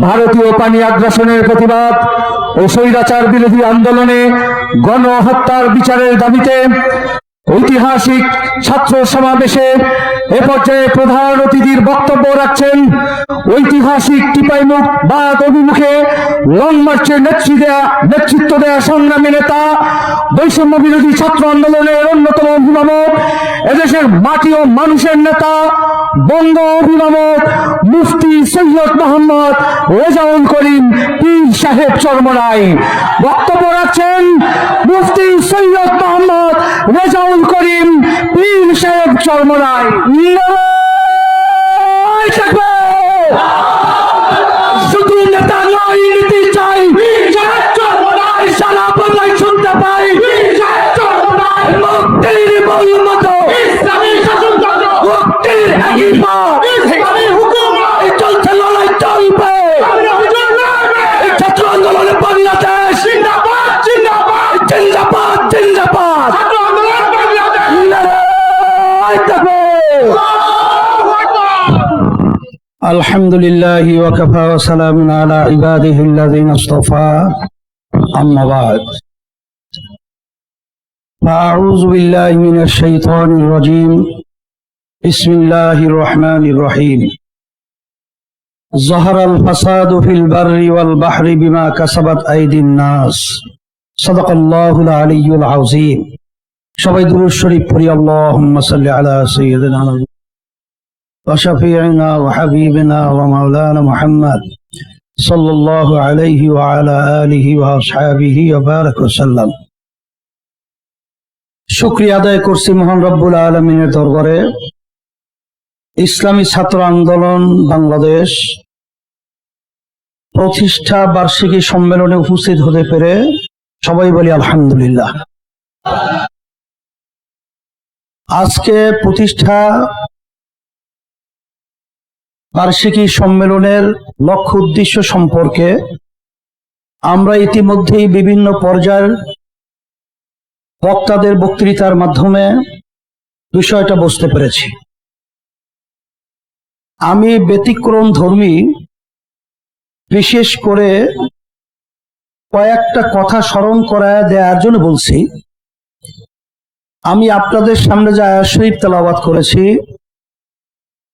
ভারতীয় পানি আগ্রাসনের প্রতিবাদ ও স্বৈরাচার বিরোধী আন্দোলনে গণহত্যার বিচারের দাবিতে ঐতিহাসিক ছাত্র সমাবেশে এ পর্যায়ে প্রধান অতিথির বক্তব্য রাখছেন ঐতিহাসিক টিপাইমুখ বাদ অভিমুখে লং মার্চের নেতৃত্ব দেয়া সংগ্রামী নেতা, বৈষম্য বিরোধী ছাত্র আন্দোলনের অন্যতম অভিভাবক, এদেশের মাটি ও মানুষের নেতা, বঙ্গ অভিভাবক মুফতি সৈয়দ মোহাম্মদ রেজাউল করিম পীর সাহেব চরমনাই। বক্তব্য রাখছেন মুফতি সৈয়দ মোহাম্মদ রেজাউল করিম পীর সাহেব চরমনাই। শুধু নেতা নয়, নীতি চাই, সারা বাংলায় শুনতে পাই মুক্তির মূল মতো ইসলামী শাসনতন্ত্র, মুক্তির চলছে, লড়াই চলবে। ছাত্র আন্দোলনে বাংলাদেশ জিন্দাবাদ, জিন্দাবাদ, জিন্দাবাদ, জিন্দাবাদ। আলহামদুলিল্লাহি ওয়া কাফা ওয়া সালামুন আলা ইবাদিহিল্লাযিনা ইসতাফা, আম্মা বা'দ। আউযু বিল্লাহি মিনাশ শাইতানির রাজীম। বিসমিল্লাহির রহমানির রহিম। যাহারাল ফাসাদু ফিল বাররি ওয়াল বাহরি বিমা কাসাবাত আইদিন নাস। সাদাকাল্লাহুল আলিয়্যুল আযীম। সবাই দুরূদ শরীফ পড়ি। আল্লাহুম্মা সাল্লি আলা সাইয়্যিদিনা ওয়া শাফিঈনা ওয়া হাবিবিনা ওয়া মাওলানা মুহাম্মদ সাল্লাল্লাহু আলাইহি ওয়া আলা আলিহি ওয়া আসহাবিহি ওয়া বারাক ওয়া সাল্লাম। শুকরিয়া আদায় করছি মহান রব্বুল আলামিনের দরবারে। ইসলামী ছাত্র আন্দোলন বাংলাদেশ প্রতিষ্ঠা বার্ষিকী সম্মেলনে উপস্থিত হতে পেরে সবাই বলি আলহামদুলিল্লাহ। আজকে প্রতিষ্ঠা বার্ষিকী সম্মেলনের লক্ষ্য উদ্দেশ্য সম্পর্কে আমরা ইতিমধ্যেই বিভিন্ন পর্যায়ের বক্তাদের বক্তৃতার মাধ্যমে বিষয়টা বুঝতে পেরেছি। আমি ব্যতিক্রম ধর্মী, বিশেষ করে কয়েকটা কথা স্মরণ করায় দেওয়ার জন্য বলছি। আমি আপনাদের সামনে যে আয়াত শরীফ তেলাওয়াত করেছি,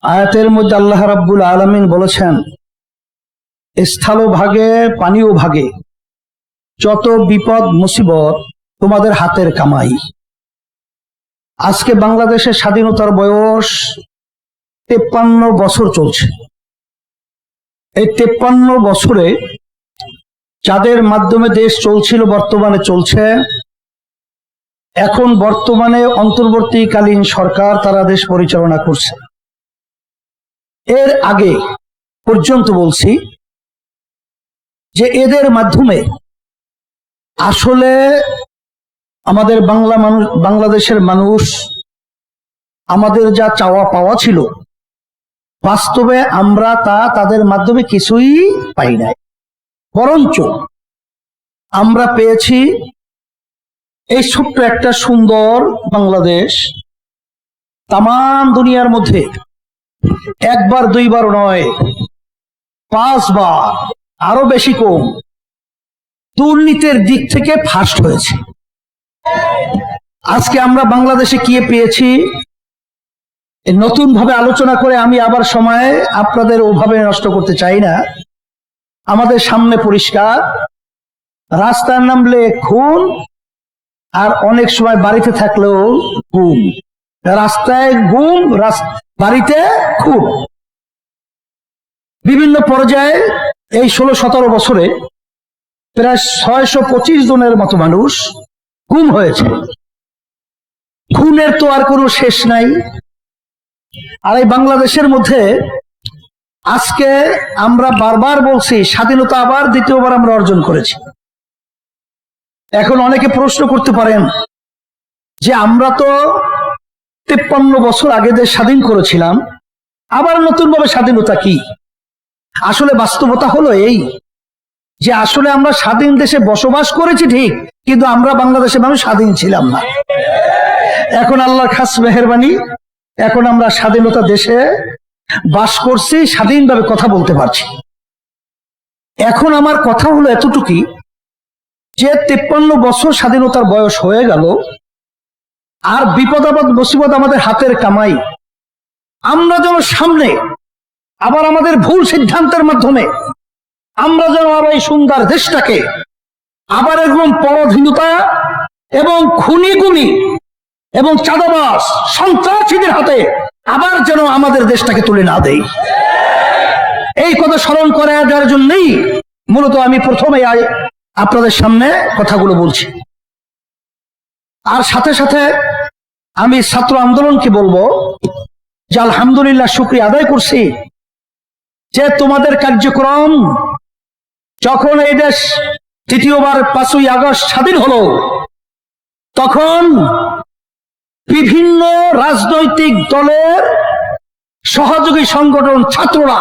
আয়াতের মধ্যে আল্লাহ রাব্বুল আলামিন বলেছেন, স্থল ভাগে পানিও ভাগে, যত বিপদ মুসিবত তোমাদের হাতের কামাই। আজকে বাংলাদেশের স্বাধীনতার বয়স 53 বছর চলছে। এই 53 বছরে যাদের মাধ্যমে দেশ চলছিল, বর্তমানে চলছে, এখন বর্তমানে অন্তর্বর্তীকালীন সরকার তারা দেশ পরিচালনা করছে। এর আগে পর্যন্ত বলছি যে এদের মাধ্যমে আসলে আমাদের বাংলাদেশের মানুষ আমাদের যা চাওয়া পাওয়া ছিল, বাস্তবে আমরা তাদের মাধ্যমে কিছুই পাই নাই। বরঞ্চ আমরা পেয়েছি এই ছোট্ট একটা সুন্দর বাংলাদেশ। তামাম দুনিয়ার মধ্যে একবার দুইবার নয়, 5 বার, আরো বেশি কম, দুর্নীতির দিক থেকে ফার্স্ট হয়েছে। আজকে আমরা বাংলাদেশে কি পেয়েছি নতুন ভাবে আলোচনা করে আমি আবার সময় আপনাদের ওভাবে নষ্ট করতে চাই না। আমাদের সামনে পরিষ্কার, রাস্তার নামলে খুন, আর অনেক সময় বাড়িতে থাকলেও গুম। রাস্তায় গুম, বাড়িতে খুন। বিভিন্ন পর্যায়ে এই 16-17 বছরে প্রায় 625 জনের মতো মানুষ গুম হয়েছে। খুনের তো আর কোনো শেষ নাই। আর এই বাংলাদেশের মধ্যে আজকে আমরা বারবার বলছি, স্বাধীনতা আবার দ্বিতীয়বার আমরা অর্জন করেছি। এখন অনেকে প্রশ্ন করতে পারেন যে আমরা তো 53 বছর আগে দেশ স্বাধীন করেছিলাম, আবার নতুন ভাবে স্বাধীনতা কি? আসলে বাস্তবতা হলো এই যে আসলে আমরা স্বাধীন দেশে বসবাস করেছি ঠিক, কিন্তু আমরা বাংলাদেশের মানুষ স্বাধীন ছিলাম না। এখন আল্লাহর খাস মেহেরবানি, এখন আমরা স্বাধীনতা দেশে বাস করছি, স্বাধীনভাবে কথা বলতে পারছি। এখন আমার কথা হলো এতটুকুই যে 53 বছর স্বাধীনতার বয়স হয়ে গেল, আর বিপদ আপদ মুসিবত আমাদের হাতের কামাই। আমরা যেন সামনে আবার আমাদের ভুল সিদ্ধান্তের মাধ্যমে আমরা যেন আবার এই সুন্দর দেশটাকে আবার এরকম পরাধীনতা এবং খুনি এবং চাঁদাবাজ সন্ত্রাসীদের হাতে আবার যেন আমাদের দেশটাকে তুলে না দেই, এই কথা স্মরণ করে দেওয়ার জন্যই মূলত আমি প্রথমে আপনাদের সামনে কথাগুলো বলছি। আর সাথে সাথে আমি ছাত্র আন্দোলনকে বলবো যে আলহামদুলিল্লাহ, শুকরিয়া আদায় করছি যে তোমাদের কার্যক্রম যখন এই দেশ তৃতীয়বার 5ই আগস্ট স্বাধীন হলো, তখন বিভিন্ন রাজনৈতিক দলের সহযোগী সংগঠন ছাত্ররা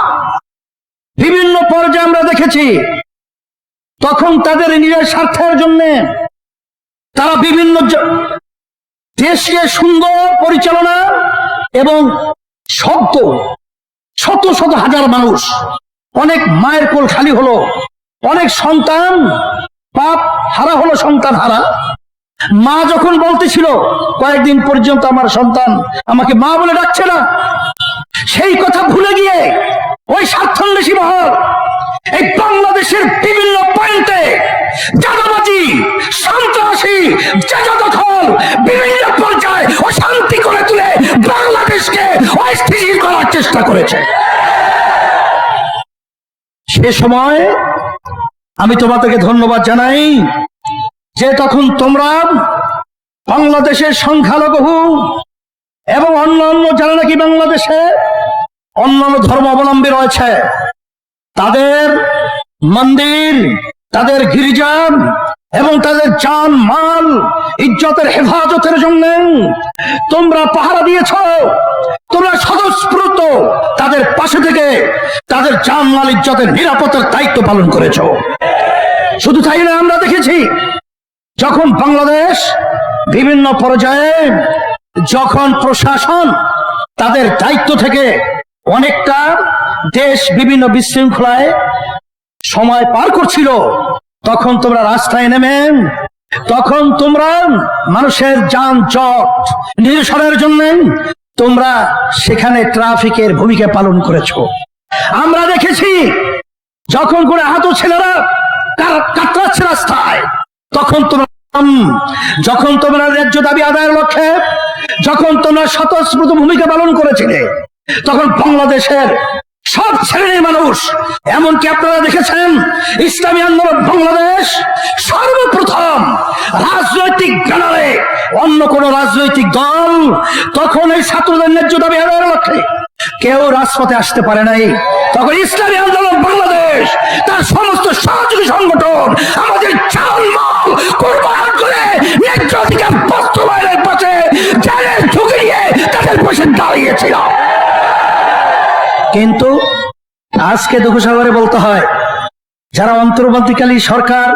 বিভিন্ন পর্যায়ে আমরা দেখেছি, তখন তাদের নিজের স্বার্থের জন্য তারা বিভিন্ন দেশকে সুন্দর পরিচালনা এবং শত শত হাজার মানুষ, অনেক মায়ের কোল খালি হলো, অনেক সন্তান বাপ হারা হলো, সন্তান হারা। মা যখন বলতেছিল কয়েকদিন পর্যন্ত আমার সন্তান আমাকে মা বলে ডাকছে না, সেই কথা ভুলে গিয়ে ওই স্বার্থান্বেষী মহল এই বাংলাদেশের বিভিন্ন পয়েন্টে চাঁদাবাজি, সন্ত্রাসী, জায়গা দখল, বিভিন্ন পর্যায়ে অশান্তি করে তুলে বাংলাদেশকে অস্থিতিশীল করার চেষ্টা করেছে। সে সময় আমি তোমাদেরকে ধন্যবাদ জানাই যে তখন তোমরা বাংলাদেশের সংখ্যালঘু এবং অন্যান্য যারা নাকি বাংলাদেশে অন্যান্য ধর্মাবলম্বী রয়েছে, তাদের মন্দির, তাদের গির্জা এবং তাদের জান মাল ইজ্জতের হেফাজতের জন্য তোমরা পাহারা দিয়েছ, তোমরা স্বতঃস্ফূর্ত তাদের পাশে থেকে তাদের জান মাল ইজ্জতের নিরাপত্তার দায়িত্ব পালন করেছ। শুধু তাই না, আমরা দেখেছি যখন বাংলাদেশ বিভিন্ন পর্যায়ে যখন প্রশাসন তাদের দায়িত্ব থেকে অনেকটা দেশ বিভিন্ন বিশৃঙ্খলায় সময় পার করছিল, তখন তোমরা রাস্তায় নেমে তখন তোমরা মানুষের যানজট নিরসনের জন্য তোমরা সেখানে ট্রাফিকের ভূমিকা পালন করেছো। আমরা দেখেছি যখন করে আহত ছেলেরা কাতরাচ্ছে রাস্তায়, তখন তোমরা ন্যায্য দাবি আদায়ের লক্ষ্যে যখন তোমরা স্বতঃস্ফূর্ত ভূমিকা পালন করেছিলে, তখন বাংলাদেশের সব শ্রেণীর মানুষ, এমনকি আপনারা দেখেছেন ইসলামী আন্দোলন বাংলাদেশ সর্বপ্রথম রাজনৈতিক ব্যানারে অন্য কোন রাজনৈতিক দল তখন এই ছাত্রদের ন্যায্য দাবি আদায়ের লক্ষ্যে কেউ রাজপথে আসতে পারে নাই। তখন ইসলামী আন্দোলন বাংলাদেশ তার সমস্ত সহযোগী সংগঠন আমাদের জানমাল কুরবান করে ন্যায্য অধিকার বাস্তবায়নের পথে জানের ঝুঁকি নিয়ে তাদের পাশে দাঁড়িয়েছিল। কিন্তু আজকে দুঃখ সাগরে বলতে হয়, যারা অন্তর্বর্তীকালীন সরকার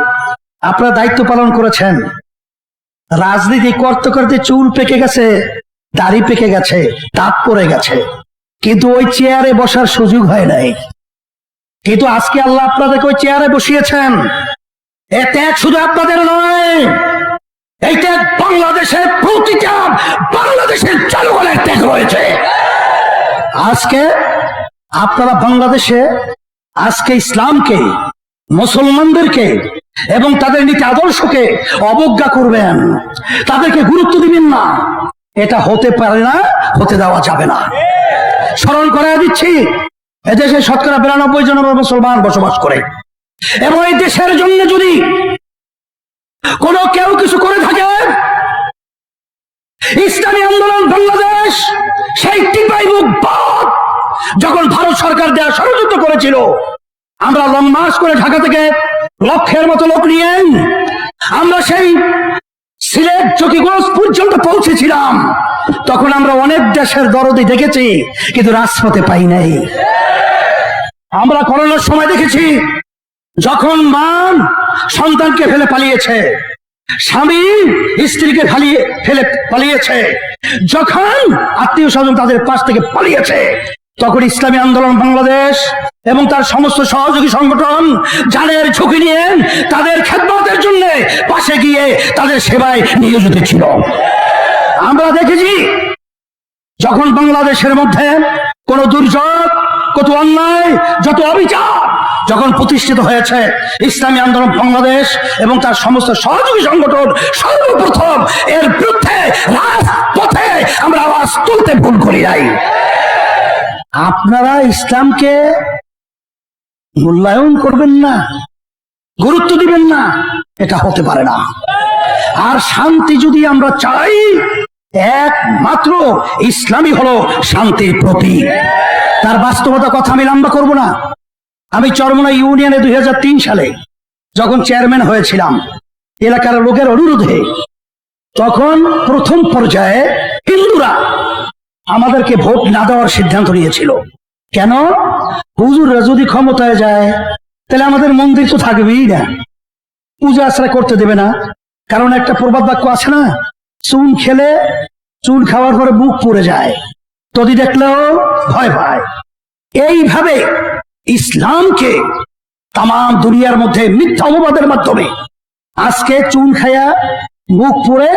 আপনারা দায়িত্ব পালন করেছেন, রাজনীতি করতে করতে চুল পেকে গেছে, দাড়ি পেকে গেছে, দাঁত পড়ে গেছে, কিন্তু ওই চেয়ারে বসার সুযোগ হয় নাই। কিন্তু আজকে আল্লাহ আপনাদেরকে ওই চেয়ারে বসিয়েছেন। এ ত্যাগ শুধু আপনাদের নয়, এই ত্যাগ বাংলাদেশের প্রতিটা বাংলাদেশের জনগণের ত্যাগ রয়েছে। আজকে আপনারা বাংলাদেশে আজকে ইসলামকে, মুসলমানদেরকে এবং তাদের নীতি আদর্শকে অবজ্ঞা করবেন, তাদেরকে গুরুত্ব দিবেন না, এটা হতে পারে না, হতে দেওয়া যাবে না। স্মরণ করাই দিচ্ছি, এদেশে শতকরা 92 জন মুসলমান বসবাস করে, এবং এই দেশের জন্য যদি কেউ কিছু করে থাকে, ইসলামী আন্দোলন বাংলাদেশ সেই টিপাই মুখ বাদ যখন ভারত সরকার দেওয়া ষড়যন্ত্র করেছিল, আমরা লং মার্চ করে ঢাকা থেকে লক্ষের মতো লোক নিয়ে আমরা সেই সিলেট চকিগঞ্জ পর্যন্ত পৌঁছেছিলাম। তখন আমরা অনেক দেশের দরদি দেখেছি, কিন্তু রাজপথে পাই নাই। আমরা করোনার সময় দেখেছি যখন মা সন্তানকে ফেলে পালিয়েছে, স্বামী স্ত্রীকে ফেলে পালিয়েছে, যখন আত্মীয় স্বজন তাদের পাশ থেকে পালিয়েছে, তখন ইসলামী আন্দোলন বাংলাদেশ এবং তার সমস্ত সহযোগী সংগঠন জানের ঝুঁকি নিয়ে তাদের খেদমতের জন্য পাশে গিয়ে তাদের সেবায় নিয়োজিত ছিল। আমরা দেখেছি যখন বাংলাদেশের মধ্যে কোন দুর্যোগ, কত অন্যায়, যত অবিচার যখন প্রতিষ্ঠিত হয়েছে, ইসলামী আন্দোলন বাংলাদেশ এবং তার সমস্ত সহযোগী সংগঠন সর্বপ্রথম এর বিরুদ্ধে রাজপথে আমরা আওয়াজ তুলতে ভুল করি নাই। আপনারা ইসলামকে মূল্যায়ন করবেন না, গুরুত্ব দিবেন না, এটা হতে পারে না। আর শান্তি যদি আমরা চাই, একমাত্র ইসলামই হলো শান্তির প্রতীক। তার বাস্তবতা কথা আমি লম্বা করব না। আমি চরমোনা ইউনিয়নে 2003 সালে যখন চেয়ারম্যান হয়েছিলাম এলাকার লোকের অনুরোধে, তখন প্রথম পর্যায়ে হিন্দুরা আমাদেরকে ভোট না দেওয়ার সিদ্ধান্ত নিয়েছিল। কেন? হুজুররা যদি ক্ষমতায় যায় তাহলে আমাদের মন্দির তো থাকবেই না, পূজা আশ্রয় করতে দেবে না। কারণ একটা প্রবাদ বাক্য আছে না, চুন খেলে চুন খাওয়ার পরে বুক পুড়ে যায়, তদি দেখলেও ভয় পায়। এইভাবে ইসলামকে তাম দুনিয়ার মধ্যে মিথ্যা অপবাদের মাধ্যমে আজকে চুন খায়া বুক পুড়ে,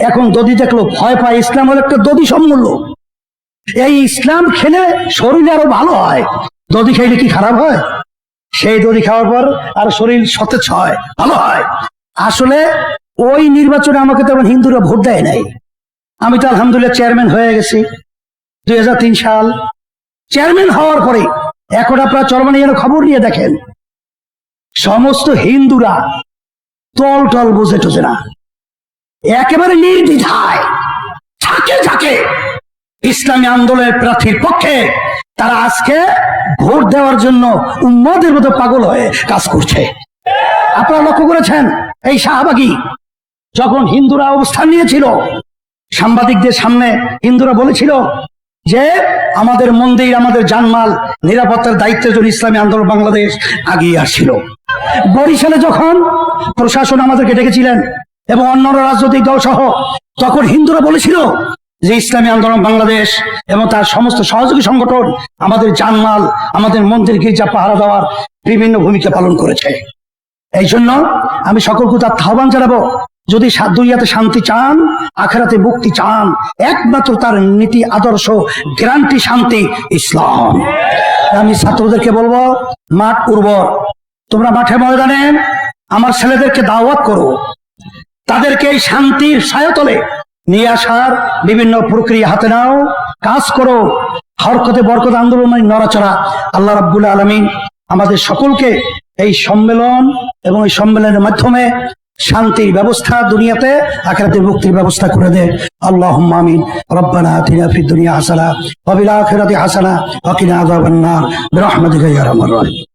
এখন দদি দেখলো ভয় পায়। ইসলাম হলো একটা দদি সম্মূল্য। এই ইসলাম খেলে শরীর আরো ভালো হয়। দদি খাইলে কি খারাপ হয়? সেই দদি খাওয়ার পর আর শরীর সতেজ হয়, ভালো হয়। আসলে ওই নির্বাচনে আমাকে তখন হিন্দুরা ভোট দেয় নাই। আমি তো আলহামদুলিল্লাহ চেয়ারম্যান হয়ে গেছি 2003 সাল। চেয়ারম্যান হওয়ার পরে এখন আপনারা চরমোনাইয়ের খবর নিয়ে দেখেন, সমস্ত হিন্দুরা তল টল বুঝে টুঝে না, একেবারে নির্দ্বিধায় থাকে থাকে ইসলামী আন্দোলনের প্রার্থীর পক্ষে তারা আজকে ভোট দেওয়ার জন্য উম্মতের মতো পাগল হয়ে কাজ করছে। আপনারা লক্ষ্য করেছেন, এই শাহবাগী যখন হিন্দুরা অবস্থান নিয়েছিল, সাংবাদিকদের সামনে হিন্দুরা বলেছিল যে আমাদের মন্দির, আমাদের জানমাল নিরাপত্তার দায়িত্বের জন্য ইসলামী আন্দোলন বাংলাদেশ আগিয়ে আসছিল। বরিশালে যখন প্রশাসন আমাদেরকে ডেকেছিলেন এবং অন্যান্য রাজনৈতিক দল সহ, তখন হিন্দুরা বলেছিল যে ইসলামী আন্দোলন বাংলাদেশ এবং তার সমস্ত সহযোগী সংগঠন আমাদের জানমাল, আমাদের মন্দির গির্জা পাহারা দেওয়ার বিভিন্ন ভূমিকা পালন করেছে। এই জন্য আমি সকলকে তার আহ্বান জানাবো, যদি দুনিয়াতে শান্তি চান, আখেরাতে মুক্তি চান, একমাত্র তার নীতি আদর্শ গ্যারান্টি শান্তি ইসলাম। আমি ছাত্রদেরকে বলবো, মাঠ উর্বর, তোমরা মাঠে ময়দানে আমার ছেলেদেরকে দাওয়াত করো, তাদেরকে এই শান্তির ছায়াতলে নিয়ে আসার বিভিন্ন প্রক্রিয়া হাতে নাও, কাজ করো। হরকতে বরকত আন্দোলন মানে নড়াচড়া। আল্লাহ রাব্বুল আলামিন আমাদের সকলকে এই সম্মেলন এবং এই সম্মেলনের মাধ্যমে শান্তির ব্যবস্থা, দুনিয়াতে আখিরাতে মুক্তির ব্যবস্থা করে দে। আল্লাহুম্মা আমিন। রব্বানা আতিনা ফিদ দুনিয়া হাসানাহ ওয়া ফিল আখিরাতি হাসানাহ ওয়া কিনা আযাবান নার বিরহমাতিকা ইয়া আরহামার রাহিমিন।